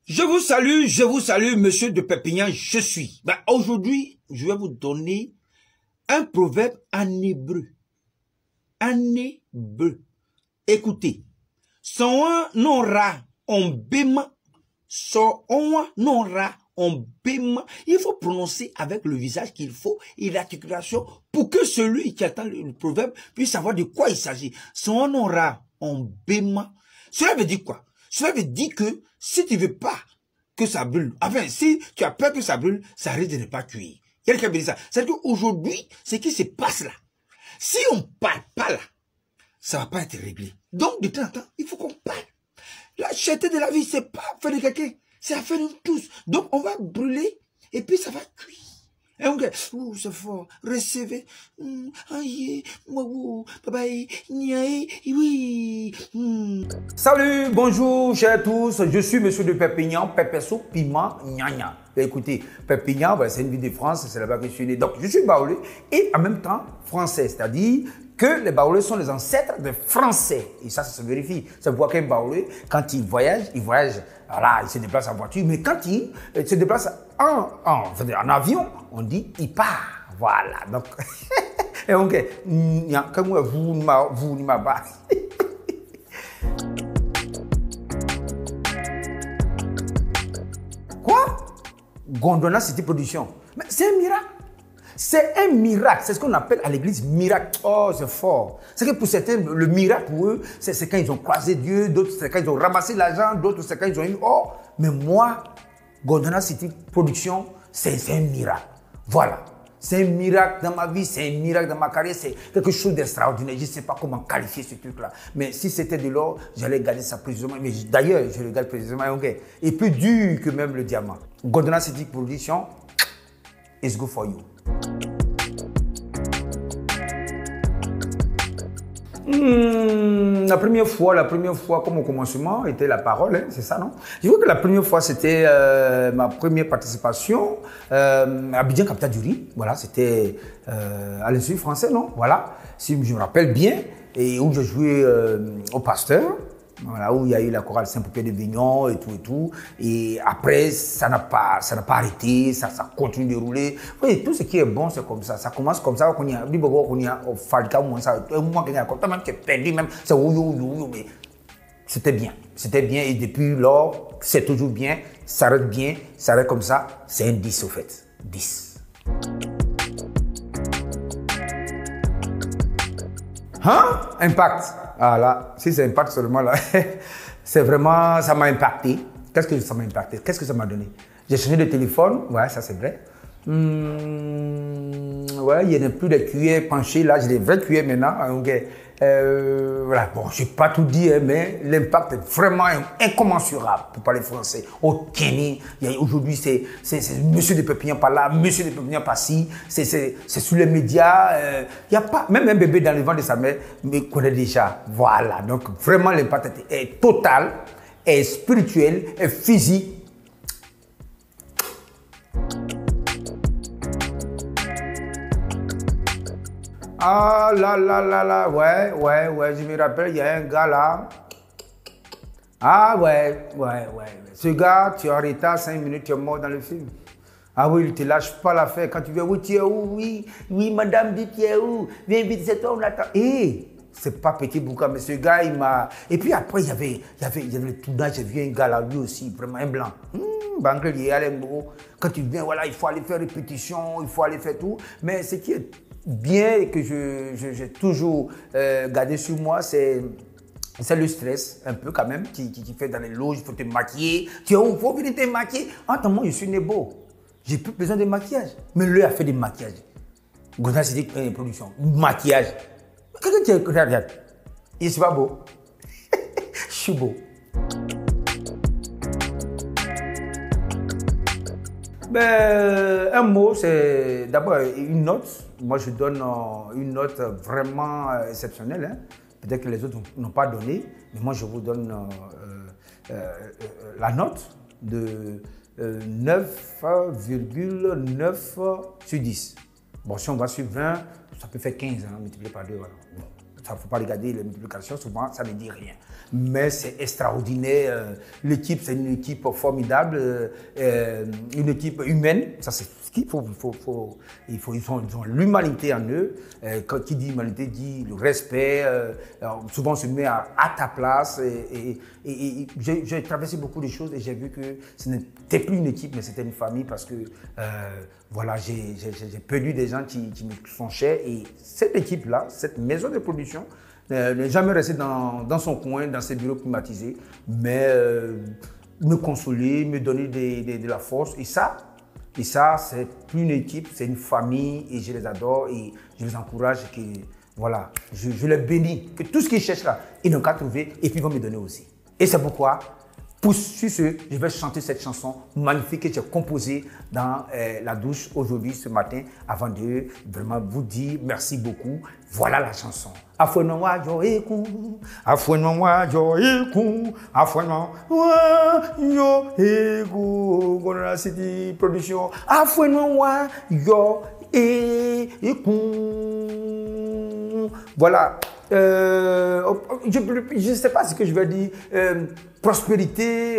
Je vous salue, monsieur de Perpignan, je suis. Aujourd'hui, je vais vous donner un proverbe en hébreu. En hébreu. Écoutez. Son non ra on bêma. Son non ra on bêma. Il faut prononcer avec le visage qu'il faut et l'articulation pour que celui qui attend le proverbe puisse savoir de quoi il s'agit. Son non ra on bêma. Cela veut dire quoi? Cela veut dire que si tu veux pas que ça brûle, enfin, si tu as peur que ça brûle, ça risque de ne pas cuire. Quelqu'un me dit ça. C'est-à-dire qu'aujourd'hui, ce qui se passe là, si on ne parle pas là, ça ne va pas être réglé. Donc, de temps en temps, il faut qu'on parle. La cherté de la vie, c'est pas affaire de quelqu'un, c'est affaire de nous tous. Donc, on va brûler et puis ça va cuire. Et on dit, oh, c'est fort, recevez, aïe, bye, oui. Salut, bonjour, chers tous, je suis monsieur de Perpignan, Pepesso, Piment, Gnagna. Écoutez, Perpignan, c'est une ville de France, c'est là-bas que je suis né. Donc, je suis baoulé et en même temps français, c'est-à-dire que les baoulés sont les ancêtres des Français. Et ça se vérifie. C'est pourquoi qu'un baoulé, quand il voyage, voilà, il se déplace en voiture, mais quand il se déplace en avion, on dit il part. Voilà. Donc, et donc, comme vous ne m'avez pas. Quoi? Gondwana City Production. Mais c'est un miracle. C'est un miracle. C'est ce qu'on appelle à l'église miracle. Oh, c'est fort. C'est que pour certains, le miracle pour eux, c'est quand ils ont croisé Dieu, d'autres c'est quand ils ont ramassé l'argent, d'autres c'est quand ils ont eu. Oh, mais moi, Gondwana City Production, c'est un miracle. Voilà. C'est un miracle dans ma vie, c'est un miracle dans ma carrière, c'est quelque chose d'extraordinaire. Je ne sais pas comment qualifier ce truc-là. Mais si c'était de l'or, j'allais garder ça précisément. Mais d'ailleurs, je le garde précisément. Okay. Et plus dur que même le diamant. Gondwana City Production, it's good for you. La première fois, comme au commencement, était la parole, hein, c'est ça, non? Je vois que la première fois, c'était ma première participation à Abidjan, capitale du riz. Voilà, c'était à l'Institut français, non? Voilà, si je me rappelle bien, et où je jouais au Pasteur. Voilà, où il y a eu la chorale Saint-Poupée de Vignon et tout. Et après, ça n'a pas arrêté, ça continue de rouler. Oui, tout ce qui est bon, c'est comme ça. Ça commence comme ça, on y a au Falca, au moins ça, moi, même tu es perdu, même, c'est mais c'était bien. C'était bien et depuis lors, c'est toujours bien, ça reste comme ça. C'est un 10 au fait. 10. Hein? Impact. Ah là, si c'est impact seulement là, c'est vraiment, ça m'a impacté. Qu'est-ce que ça m'a impacté? Qu'est-ce que ça m'a donné? J'ai changé de téléphone, ouais, ça c'est vrai. Ouais, il n'y en a plus de cuillères penchées là, j'ai des vraies cuillères maintenant. Donc, voilà, bon, je n'ai pas tout dit, mais l'impact est vraiment incommensurable pour parler français. Au Kenya, aujourd'hui, c'est monsieur de Perpignan par là, monsieur de Perpignan par ci, c'est sur les médias. Il n'y a pas, même un bébé dans le ventre de sa mère me connaît déjà. Voilà, donc vraiment l'impact est total, est spirituel, est physique. Ah là, ouais, je me rappelle, il y a un gars là. Ah ouais. Ce gars, tu es en retard 5 minutes, tu es mort dans le film. Ah oui, il ne te lâche pas l'affaire. Quand tu viens, oui, tu es où? Oui, madame dit, tu es où? Viens vite, c'est toi, on attend. C'est pas petit boucan, mais ce gars, il m'a... Et puis après, il y avait le tournage, j'ai vu un gars là, lui aussi, vraiment un blanc. Quand tu viens, voilà, il faut aller faire répétition, il faut aller faire tout. Mais ce qui est bien et que j'ai toujours gardé sur moi, c'est le stress, un peu quand même, qui fait dans les loges, il faut te maquiller. Tu es où? Il faut venir te maquiller. Moi, je suis né beau. J'ai plus besoin de maquillage. Mais lui a fait des maquillages. Gondwana City Production, maquillage. Qu'est-ce que tu regardes? Il est pas beau. Je suis beau. Un mot, c'est d'abord une note. Moi, je donne une note vraiment exceptionnelle. Hein. Peut-être que les autres n'ont pas donné, mais moi, je vous donne la note de 9,9 sur 10. Bon, si on va sur 20, ça peut faire 15, hein, multiplié par 2. Voilà. Bon, ça ne faut pas regarder les multiplications, souvent ça ne dit rien. Mais c'est extraordinaire. L'équipe, c'est une équipe formidable, une équipe humaine. Ça, c'est ce qu'il faut. Ils ont l'humanité en eux. Qui dit humanité dit le respect. Souvent, on se met à ta place. Et j'ai traversé beaucoup de choses et j'ai vu que ce n'était plus une équipe, mais c'était une famille parce que voilà, j'ai perdu des gens qui me sont chers. Et cette équipe-là, cette maison de production, n'est jamais restée dans son coin, dans ses bureaux climatisés, mais me consoler, me donner de la force. Et ça, c'est plus une équipe, c'est une famille et je les adore et je les encourage. Voilà, je les bénis, que tout ce qu'ils cherchent là, ils n'ont qu'à trouver et puis ils vont me donner aussi. Et c'est pourquoi, sur ce, je vais chanter cette chanson magnifique que j'ai composée dans la douche aujourd'hui, ce matin, avant de vraiment vous dire merci beaucoup. Voilà la chanson. Afouenons-moi, Joékou, afouenons-moi, Joékou, afouenons-moi, Joékou, Gonara City Production, afouenons-moi, Joékou. Voilà. Je ne sais pas ce que je vais dire. Prospérité,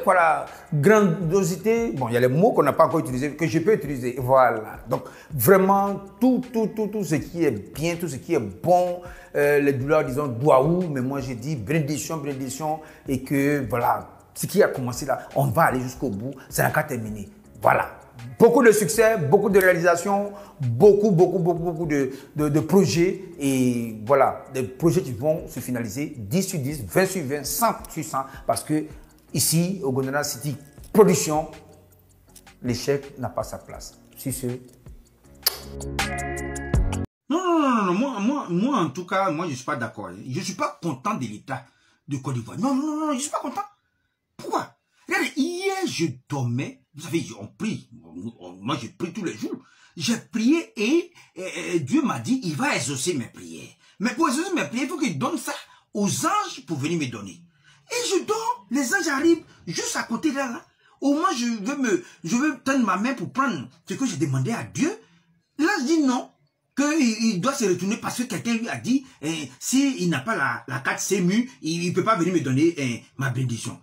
voilà, grandiosité. Bon, il y a les mots qu'on n'a pas encore utilisés, que je peux utiliser. Voilà. Donc, vraiment, tout ce qui est bien, tout ce qui est bon, les douleurs, disons, douaou, mais moi, j'ai dit bénédiction, et que, voilà, ce qui a commencé là, on va aller jusqu'au bout, ça n'a qu'à terminer. Voilà. Beaucoup de succès, beaucoup de réalisations, beaucoup de projets. Et voilà, des projets qui vont se finaliser 10 sur 10, 20 sur 20, 100 sur 100. Parce que ici, au Gonara City Production, l'échec n'a pas sa place. Sur ce. Non, moi, en tout cas, moi, je ne suis pas d'accord. Je ne suis pas content de l'État de Côte d'Ivoire. Non, je ne suis pas content. Pourquoi? Regardez, hier, je dormais. Vous savez, on prie. Moi, je prie tous les jours. J'ai prié et Dieu m'a dit, il va exaucer mes prières. Mais pour exaucer mes prières, il faut qu'il donne ça aux anges pour venir me donner. Et je dors, les anges arrivent juste à côté de là. Au moins, je veux tendre ma main pour prendre ce que j'ai demandé à Dieu. Là, je dis non, qu'il doit se retourner parce que quelqu'un lui a dit, s'il n'a pas la carte CEMU, il ne peut pas venir me donner ma bénédiction.